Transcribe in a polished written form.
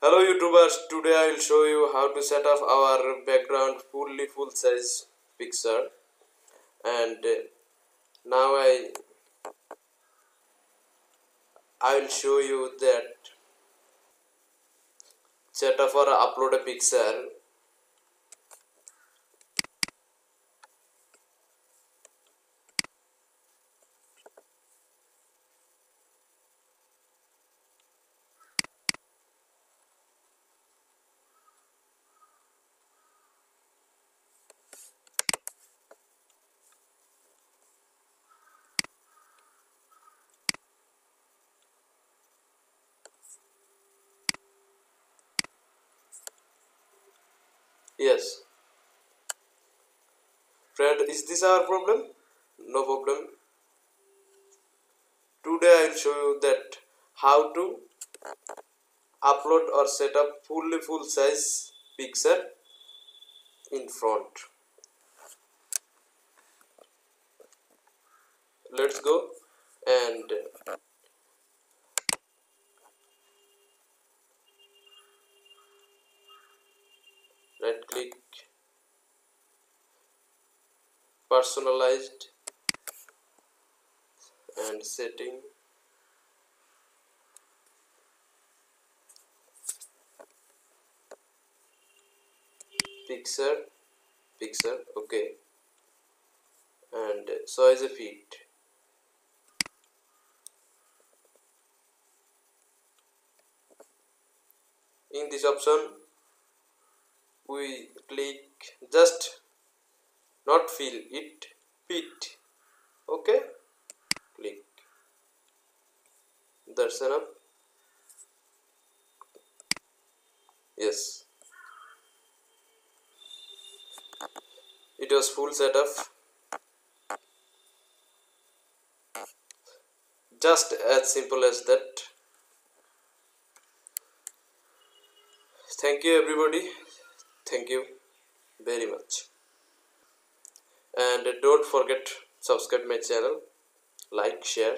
Hello YouTubers, today I will show you how to set up our background fully full size picture. And now I will show you that set up or upload a picture. Yes, friend, is this our problem? No problem. Today I will show you that how to upload or set up fully full size picture in front. Let's go and right click personalized and setting, picture, okay, and size a feet. In this option we click just not fill it, fit, okay, click, that's enough. Yes, it was full setup, just as simple as that. Thank you everybody, thank you very much, and don't forget subscribe my channel, like, share.